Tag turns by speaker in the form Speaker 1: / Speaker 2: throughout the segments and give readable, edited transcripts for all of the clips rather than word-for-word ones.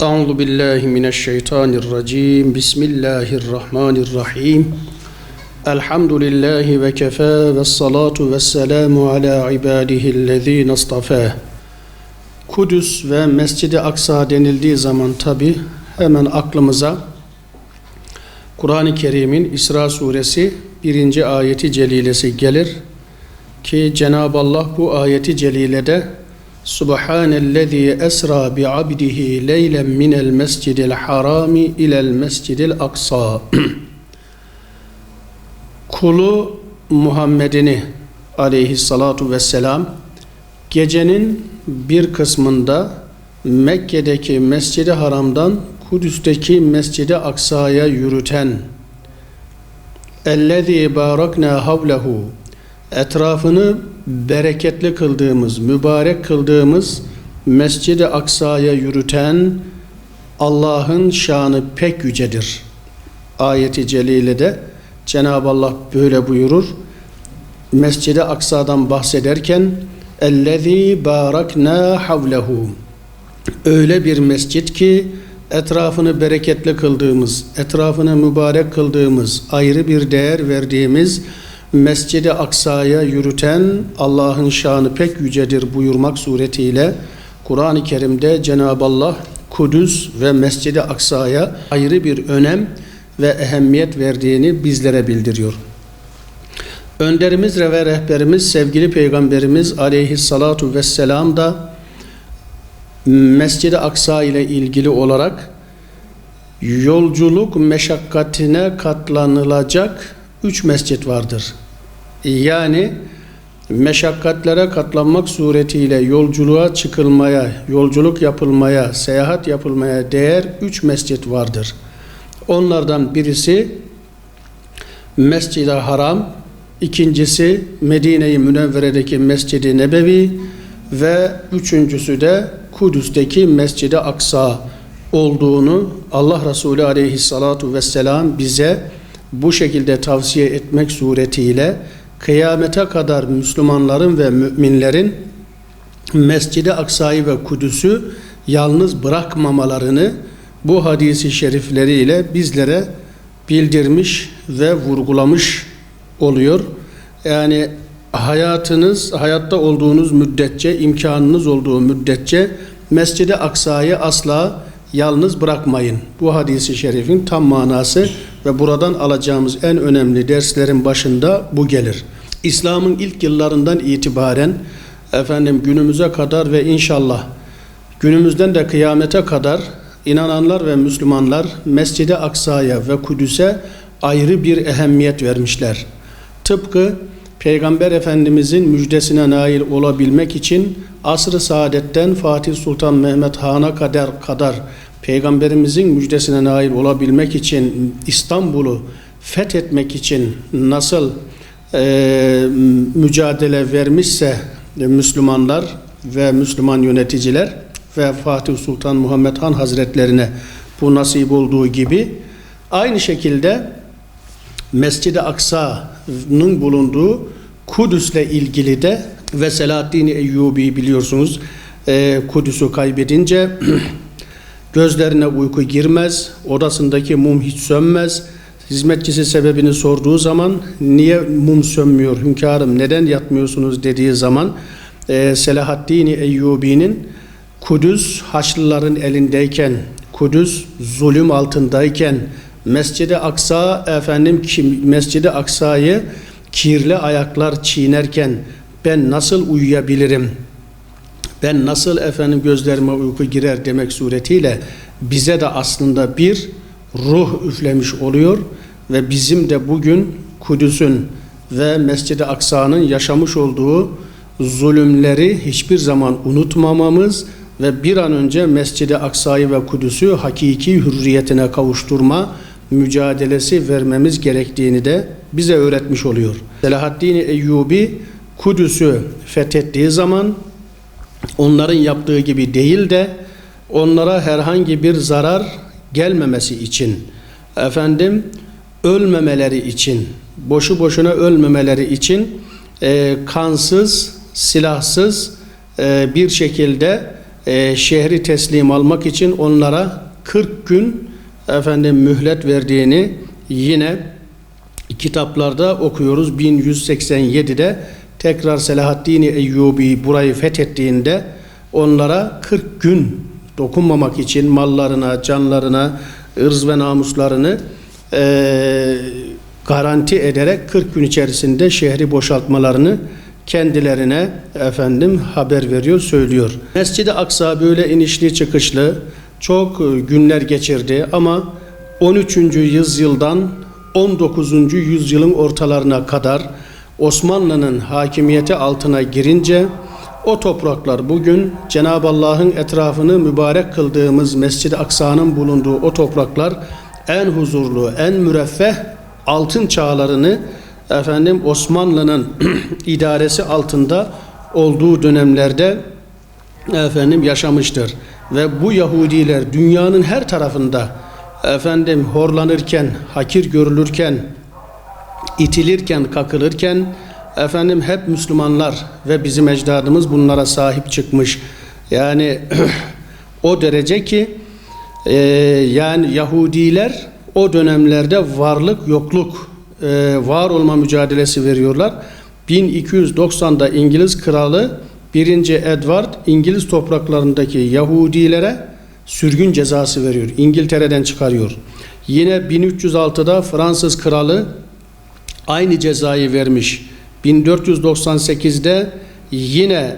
Speaker 1: Euzu billahi mineşşeytanirracim. Bismillahirrahmanirrahim. Elhamdülillahi ve kefâ ve salatu ve selamu ala ibadihillezîne istafâ. Kudüs ve Mescid-i Aksa denildiği zaman tabi hemen aklımıza Kur'an-ı Kerim'in İsra suresi 1. ayeti celilesi gelir ki Cenab-ı Allah bu ayeti celilede Subhanellezî esra bi abdihi leylen minel mescidil harami ilel mescidil aksa. Kulu Muhammed'ini aleyhissalatu vesselam gecenin bir kısmında Mekke'deki Mescid-i Haram'dan Kudüs'teki Mescid-i Aksa'ya yürüten ellezî bâraknâ havlehu, etrafını bereketli kıldığımız, mübarek kıldığımız Mescid-i Aksa'ya yürüten Allah'ın şanı pek yücedir. Ayet-i celilede Cenab-ı Allah böyle buyurur. Mescid-i Aksa'dan bahsederken ellezî bâraknâ havlehu, öyle bir mescit ki etrafını bereketli kıldığımız, etrafını mübarek kıldığımız, ayrı bir değer verdiğimiz Mescid-i Aksa'ya yürüten Allah'ın şanı pek yücedir buyurmak suretiyle Kur'an-ı Kerim'de Cenab-ı Allah Kudüs ve Mescid-i Aksa'ya ayrı bir önem ve ehemmiyet verdiğini bizlere bildiriyor. Önderimiz ve rehberimiz sevgili Peygamberimiz aleyhissalatu vesselam da Mescid-i Aksa ile ilgili olarak yolculuk meşakkatine katlanılacak 3 mescit vardır. Yani meşakkatlere katlanmak suretiyle yolculuğa çıkılmaya, yolculuk yapılmaya, seyahat yapılmaya değer 3 mescit vardır. Onlardan birisi Mescid-i Haram, ikincisi Medine-i Münevvere'deki Mescid-i Nebevi ve üçüncüsü de Kudüs'teki Mescid-i Aksa olduğunu Allah Resulü aleyhissalatu vesselam bize bu şekilde tavsiye etmek suretiyle kıyamete kadar Müslümanların ve müminlerin Mescid-i Aksa'yı ve Kudüs'ü yalnız bırakmamalarını bu hadisi şerifleriyle bizlere bildirmiş ve vurgulamış oluyor. Yani hayatta olduğunuz müddetçe, imkanınız olduğu müddetçe Mescid-i Aksa'yı asla yalnız bırakmayın. Bu hadisi şerifin tam manası ve buradan alacağımız en önemli derslerin başında bu gelir. İslam'ın ilk yıllarından itibaren günümüze kadar ve inşallah günümüzden de kıyamete kadar inananlar ve Müslümanlar Mescid-i Aksa'ya ve Kudüs'e ayrı bir ehemmiyet vermişler. Tıpkı Peygamber Efendimizin müjdesine nail olabilmek için asr-ı saadetten Fatih Sultan Mehmet Han'a kadar Peygamberimizin müjdesine nail olabilmek için İstanbul'u fethetmek için nasıl mücadele vermişse Müslümanlar ve Müslüman yöneticiler ve Fatih Sultan Muhammed Han Hazretlerine bu nasip olduğu gibi aynı şekilde Mescid-i Aksa'nın bulunduğu Kudüs'le ilgili de ve Selahaddin Eyyubi biliyorsunuz Kudüs'ü kaybedince gözlerine uyku girmez, odasındaki mum hiç sönmez. Hizmetçisi sebebini sorduğu zaman niye mum sönmüyor hünkârım, neden yatmıyorsunuz dediği zaman Selahaddin Eyyubi'nin Kudüs Haçlıların elindeyken, Kudüs zulüm altındayken Mescid-i Aksa Mescid-i Aksa'yı kirli ayaklar çiğnerken ben nasıl uyuyabilirim? Ben nasıl gözlerime uyku girer demek suretiyle bize de aslında bir ruh üflemiş oluyor ve bizim de bugün Kudüs'ün ve Mescid-i Aksa'nın yaşamış olduğu zulümleri hiçbir zaman unutmamamız ve bir an önce Mescid-i Aksa'yı ve Kudüs'ü hakiki hürriyetine kavuşturma mücadelesi vermemiz gerektiğini de bize öğretmiş oluyor. Selahaddin Eyyubi Kudüs'ü fethettiği zaman onların yaptığı gibi değil de onlara herhangi bir zarar gelmemesi için, ölmemeleri için, boşu boşuna ölmemeleri için kansız, silahsız bir şekilde şehri teslim almak için onlara 40 gün mühlet verdiğini yine kitaplarda okuyoruz. 1187'de tekrar Selahaddin Eyyubi burayı fethettiğinde onlara 40 gün dokunmamak için mallarına, canlarına, ırz ve namuslarını garanti ederek 40 gün içerisinde şehri boşaltmalarını kendilerine haber veriyor, söylüyor. Mescid-i Aksa böyle inişli çıkışlı çok günler geçirdi ama 13. yüzyıldan 19. yüzyılın ortalarına kadar Osmanlı'nın hakimiyeti altına girince o topraklar bugün Cenab-ı Allah'ın etrafını mübarek kıldığımız Mescid-i Aksa'nın bulunduğu o topraklar en huzurlu, en müreffeh altın çağlarını Osmanlı'nın idaresi altında olduğu dönemlerde yaşamıştır. Ve bu Yahudiler dünyanın her tarafında horlanırken, hakir görülürken, itilirken, kakılırken hep Müslümanlar ve bizim ecdadımız bunlara sahip çıkmış. Yani o derece ki yani Yahudiler o dönemlerde varlık yokluk var olma mücadelesi veriyorlar. 1290'da İngiliz kralı 1. Edward İngiliz topraklarındaki Yahudilere sürgün cezası veriyor. İngiltere'den çıkarıyor. Yine 1306'da Fransız kralı aynı cezayı vermiş. 1498'de yine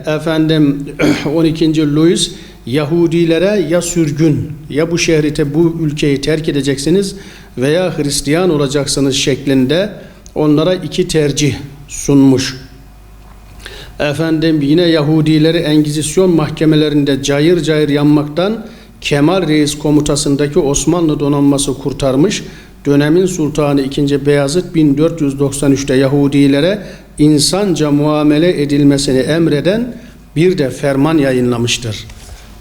Speaker 1: 12. Louis Yahudilere ya sürgün ya bu şehri bu ülkeyi terk edeceksiniz veya Hristiyan olacaksınız şeklinde onlara 2 tercih sunmuş. Yine Yahudileri Engizisyon mahkemelerinde cayır cayır yanmaktan Kemal Reis komutasındaki Osmanlı donanması kurtarmış. Dönemin Sultanı II. Beyazıt 1493'te Yahudilere insanca muamele edilmesini emreden bir de ferman yayınlamıştır.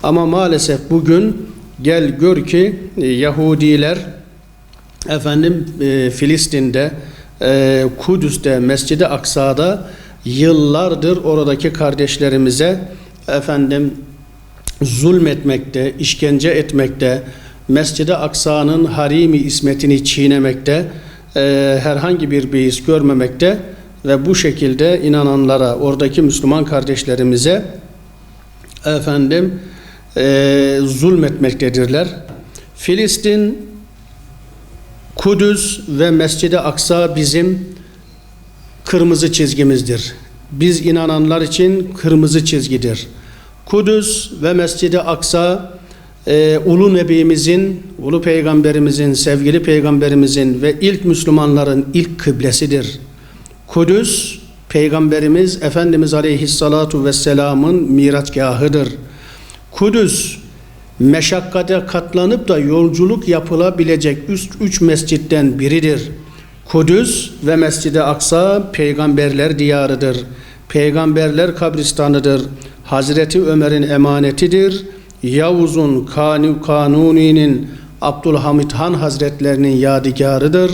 Speaker 1: Ama maalesef bugün gel gör ki Yahudiler Filistin'de, Kudüs'te, Mescid-i Aksa'da yıllardır oradaki kardeşlerimize zulmetmekte, işkence etmekte, Mescid-i Aksa'nın harimi ismetini çiğnemekte, herhangi bir beis görmemekte ve bu şekilde inananlara, oradaki Müslüman kardeşlerimize zulmetmektedirler. Filistin, Kudüs ve Mescid-i Aksa bizim kırmızı çizgimizdir. Biz inananlar için kırmızı çizgidir. Kudüs ve Mescid-i Aksa ulu nebimizin, ulu peygamberimizin, sevgili peygamberimizin ve ilk Müslümanların ilk kıblesidir. Kudüs, peygamberimiz Efendimiz Aleyhissalatu vesselam'ın miraçgahıdır. Kudüs, meşakkate katlanıp da yolculuk yapılabilecek üç mescitten biridir. Kudüs ve Mescid-i Aksa peygamberler diyarıdır. Peygamberler kabristanıdır. Hazreti Ömer'in emanetidir. Yavuz'un, Kanuni'nin, Abdülhamid Han Hazretlerinin yadigarıdır.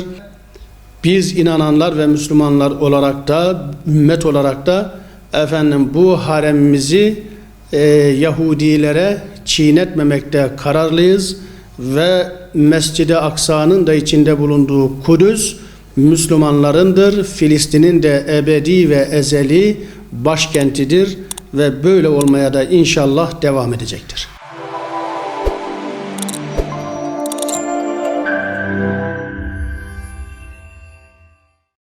Speaker 1: Biz inananlar ve Müslümanlar olarak da, ümmet olarak da bu haremimizi Yahudilere çiğnetmemekte kararlıyız ve Mescid-i Aksa'nın da içinde bulunduğu Kudüs Müslümanlarındır. Filistin'in de ebedi ve ezeli başkentidir ve böyle olmaya da inşallah devam edecektir.